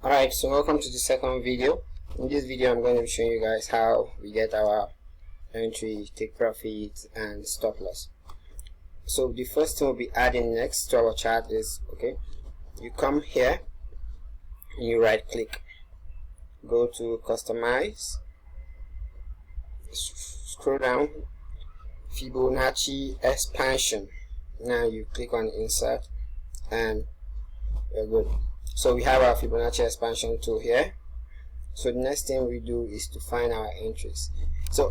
Alright, so welcome to the second video. In this video I'm going to be showing you guys how we get our entry, take profit and stop loss. So the first thing we'll be adding next to our chart is, you come here and you right click, go to customize, scroll down, Fibonacci expansion. Now you click on insert and we're good. So we have our Fibonacci expansion tool here. So the next thing we do is to find our entries. So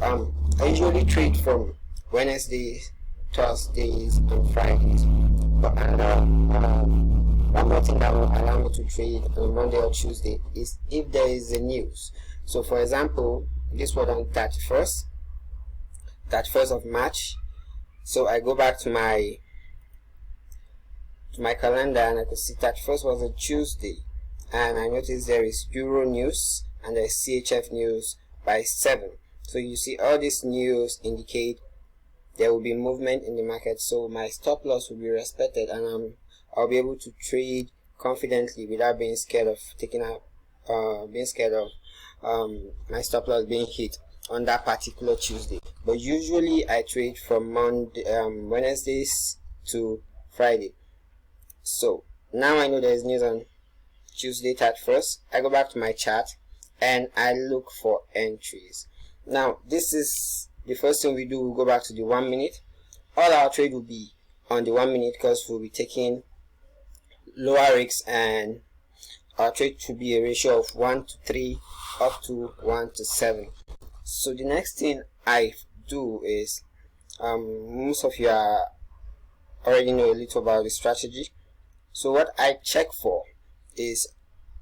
I usually trade from Wednesdays, Thursdays and Fridays, but one more thing that will allow me to trade on Monday or Tuesday is if there is a news. So for example, this was on 31st of March. So I go back to my calendar and I could see 31st was a Tuesday, and I noticed there is Euro news and there is CHF news by 7. So you see all this news indicate there will be movement in the market, so my stop loss will be respected and I'll be able to trade confidently without being scared of my stop loss being hit on that particular Tuesday. But usually I trade from Wednesdays to Friday. So now I know there is news on Tuesday 31st. I go back to my chart and I look for entries. Now this is the first thing we do. We'll go back to the 1 minute. All our trade will be on the 1 minute because we'll be taking lower risks, and our trade should be a ratio of 1 to 3 up to 1 to 7. So the next thing I do is, most of you already know a little about the strategy. So what I check for is,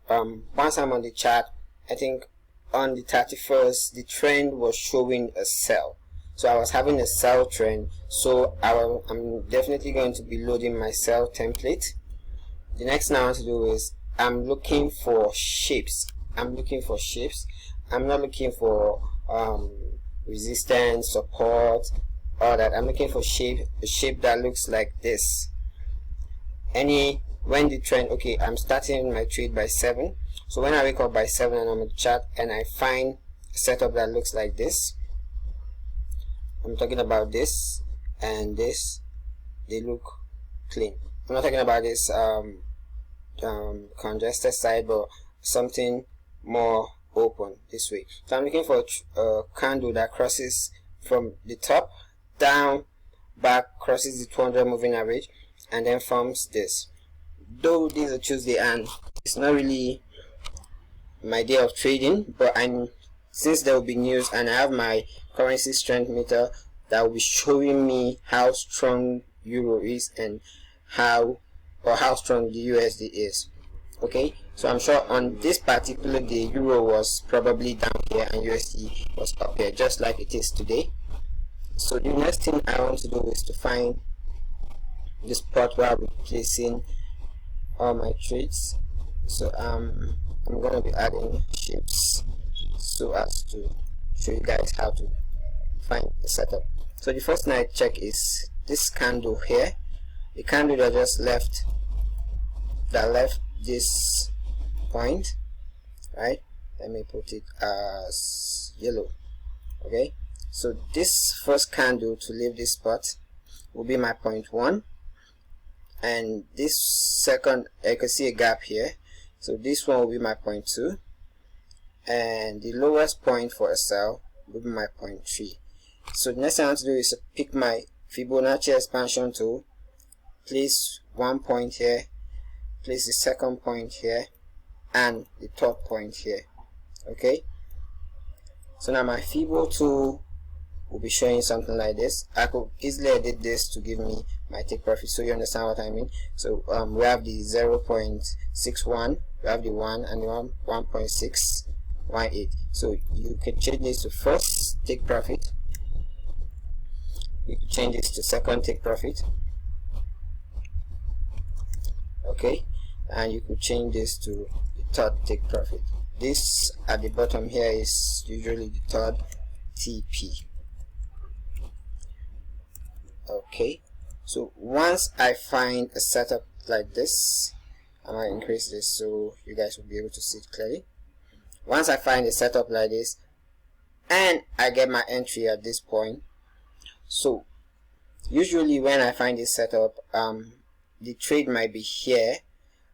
once I'm on the chart, I think on the 31st the trend was showing a sell, so I was having a sell trend, so I'm definitely going to be loading my sell template. The next thing I want to do is I'm looking for shapes. I'm not looking for resistance, support, all that. I'm looking for a shape that looks like this. When the trend, I'm starting my trade by 7. So when I wake up by 7 and I'm on the chart and I find a setup that looks like this, I'm talking about this and this, they look clean. I'm not talking about this congested side, but something more open this way. So I'm looking for a candle that crosses from the top down, back, crosses the 200 moving average, and then forms this. Though this is a Tuesday and it's not really my day of trading, but since there will be news and I have my currency strength meter that will be showing me how strong Euro is and how strong the USD is. So I'm sure on this particular day Euro was probably down here and USD was up here, just like it is today. So the next thing I want to do is to find the spot where I'll be placing all my trades. So I'm going to be adding shapes so as to show you guys how to find the setup. So the first thing I check is this candle here, the candle that just left this point, right? Let me put it as yellow. So this first candle to leave this spot will be my point 1, and this second, I can see a gap here, so this one will be my point 2, and the lowest point for a sell will be my point 3. So the next thing I want to do is to pick my Fibonacci expansion tool, place one point here, place the second point here, and the third point here. So now my Fibo tool will be showing something like this. I could easily edit this to give me my take profit, so you understand what I mean. So we have the 0.61, we have the 1, and the 1.618. So you can change this to first take profit, you can change this to second take profit, and you could change this to the third take profit. This at the bottom here is usually the third TP. So once I find a setup like this, I might increase this so you guys will be able to see it clearly. Once I find a setup like this and I get my entry at this point, so usually when I find this setup, the trade might be here.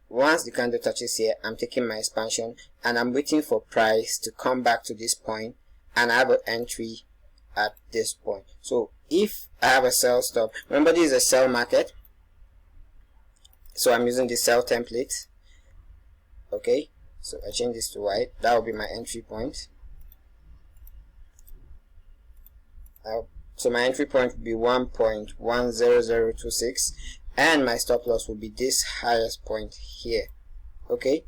Once the candle touches here, I'm taking my expansion and I'm waiting for price to come back to this point, and I have an entry at this point. So if I have a sell stop, remember this is a sell market, so I'm using the sell template. Okay, so I change this to white. That will be my entry point. So my entry point will be 1.10026, and my stop loss will be this highest point here. Okay,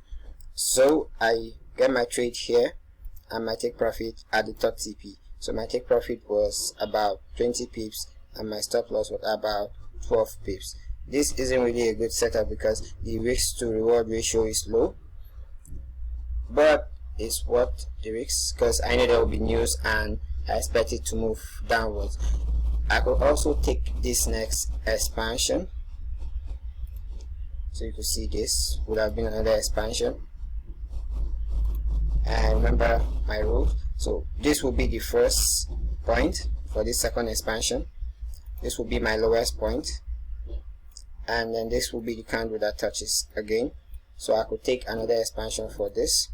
so I get my trade here and my take profit at the top TP. So my take profit was about 20 pips and my stop loss was about 12 pips. This isn't really a good setup because the risk to reward ratio is low, but it's worth the risk because I know there will be news and I expect it to move downwards. I could also take this next expansion. So you could see this would have been another expansion. And remember my rule. So this will be the first point for this second expansion. This will be my lowest point. And then this will be the candle that touches again. So I could take another expansion for this.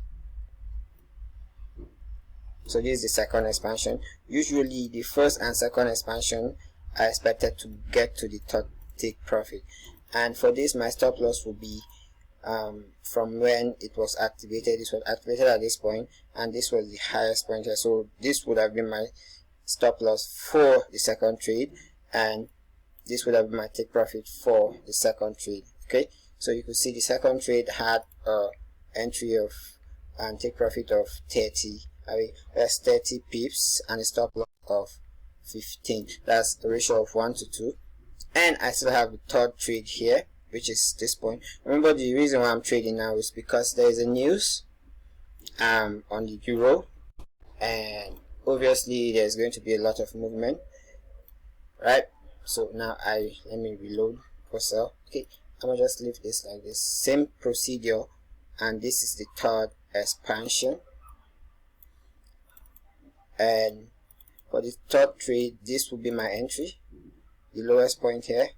So this is the second expansion. Usually the first and second expansion are expected to get to the top take profit. And for this, my stop loss will be from when it was activated. This was activated at this point, and this was the highest point here. So this would have been my stop loss for the second trade, and this would have been my take profit for the second trade. Okay, so you could see the second trade had entry of and take profit of 30. That's 30 pips and a stop loss of 15. That's a ratio of 1 to 2. And I still have the third trade here, which is this point. Remember, the reason why I'm trading now is because there is a news on the euro, and obviously there's going to be a lot of movement, right? So now let me reload for sell. Okay, I'm gonna just leave this like this, same procedure, and this is the third expansion. And for the third trade, this will be my entry, the lowest point here,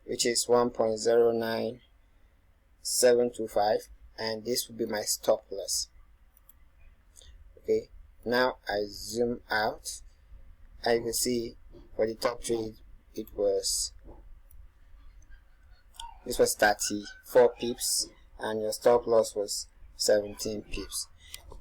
which is 1.09725, and this will be my stop loss. Okay, now I zoom out, and you can see for the top trade this was 34 pips and your stop loss was 17 pips.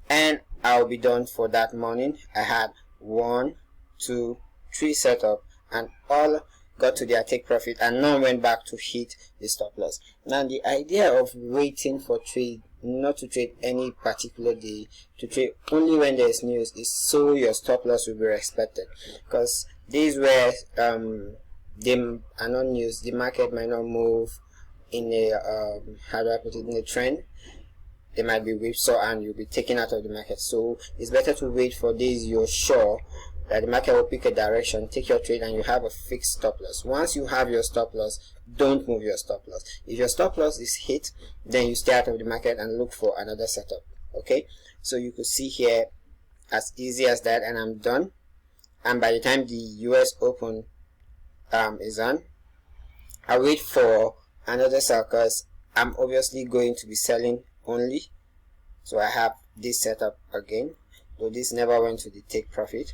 And I'll be done for that morning. I had 1, 2, 3 setup, and all got to their take profit, and none went back to hit the stop loss. Now the idea of waiting for trade, not to trade any particular day, to trade only when there's news, is so your stop loss will be respected. Because these where they are not news, the market might not move in a how do I put it, in a trend. They might be whipsaw and you'll be taken out of the market. So it's better to wait for days you're sure that the market will pick a direction, take your trade, and you have a fixed stop loss. Once you have your stop loss, don't move your stop loss. If your stop loss is hit, then you stay out of the market and look for another setup. Okay, so you could see here, as easy as that, and I'm done. And by the time the US Open is on, I wait for another sell because I'm obviously going to be selling only. So I have this setup again, though this never went to the take profit,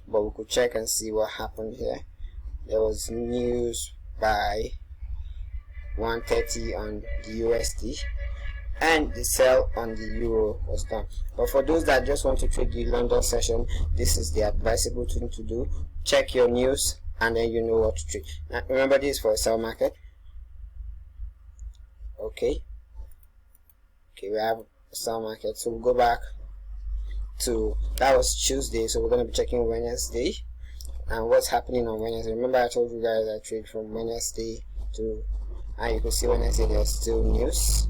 but we could check and see what happened here. There was news by 1:30 on the USD, and the sell on the euro was done. But for those that just want to trade the London session, this is the advisable thing to do. Check your news and then you know what to trade. Now remember, this is for a sell market. Okay, we have a sell market, so we'll go back to, that was Tuesday, so we're going to be checking Wednesday and what's happening on Wednesday. Remember I told you guys I trade from Wednesday to, and you can see Wednesday there's still news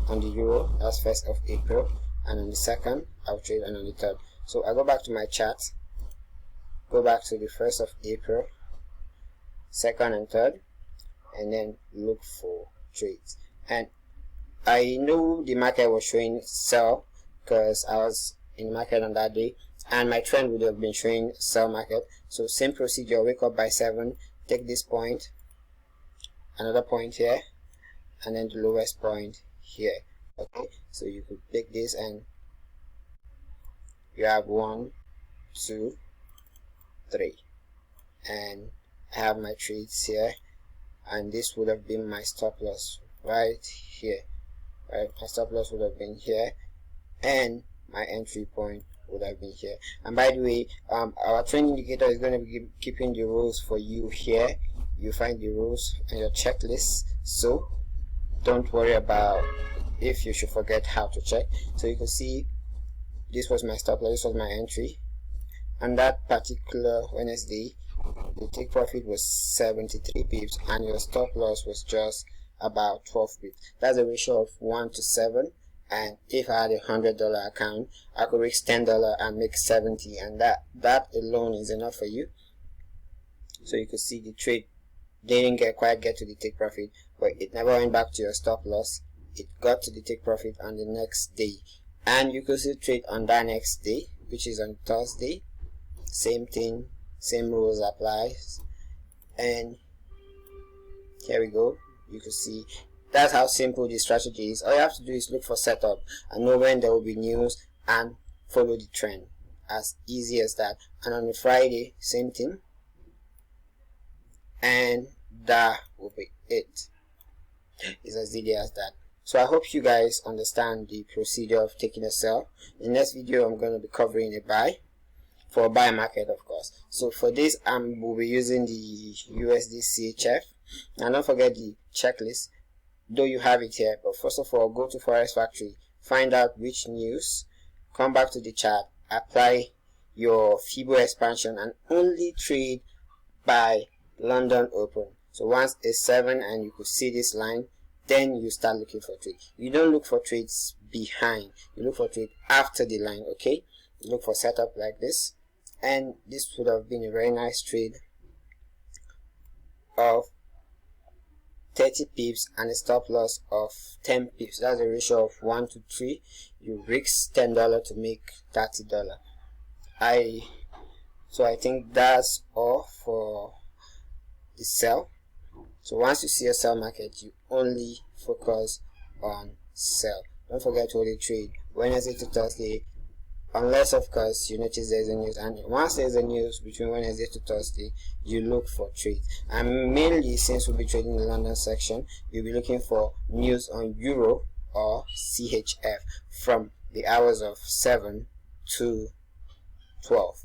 on the euro. That's 1st of April, and on the 2nd I'll trade, and on the 3rd. So I go back to my chart, go back to the 1st of April, 2nd and 3rd, and then look for trades. and I knew the market was showing sell because I was in the market on that day, and my trend would have been showing sell market. So same procedure, wake up by 7, take this point, another point here, and then the lowest point here. Okay, so you could take this and you have 1, 2, 3, and I have my trades here, and this would have been my stop loss right here. Right, my stop loss would have been here, and my entry point would have been here. And by the way, our trend indicator is going to be keeping the rules for you here. You find the rules in your checklist, so don't worry about if you should forget how to check. So you can see this was my stop loss, this was my entry, and that particular Wednesday the take profit was 73 pips and your stop loss was just about 12 pips. That's a ratio of 1 to 7, and if I had $100 account, I could risk $10 and make 70, and that alone is enough for you. So you could see the trade didn't quite get to the take profit, but it never went back to your stop loss. It got to the take profit on the next day, and you could still trade on that next day, which is on Thursday. Same thing, same rules applies, and here we go. You can see that's how simple the strategy is. All you have to do is look for setup and know when there will be news and follow the trend. As easy as that. And on a Friday, same thing, and that will be it. It's as easy as that. So I hope you guys understand the procedure of taking a sell. In the next video I'm going to be covering a buy, for a buy market of course. So for this we'll be using the USD CHF, and don't forget the checklist, though you have it here. But first of all, go to Forex Factory, find out which news, come back to the chart, apply your FIBO expansion, and only trade by London Open. So once it's 7 and you could see this line, then you start looking for trade. You don't look for trades behind, you look for trade after the line. Okay, you look for setup like this, and this would have been a very nice trade of 30 pips and a stop loss of 10 pips. That's a ratio of 1 to 3. You risk $10 to make $30. So I think that's all for the sell. So once you see a sell market, you only focus on sell. Don't forget to only trade Wednesday to Thursday, unless of course you notice there's a news, and once there's a news between Wednesday to Thursday, you look for trades. And mainly, since we'll be trading in the London section, you'll be looking for news on Euro or CHF from the hours of 7 to 12.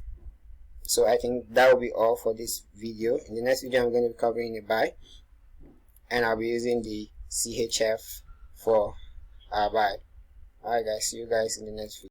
So I think that will be all for this video. In the next video I'm going to be covering a buy, and I'll be using the CHF for our buy. Alright guys, see you guys in the next video.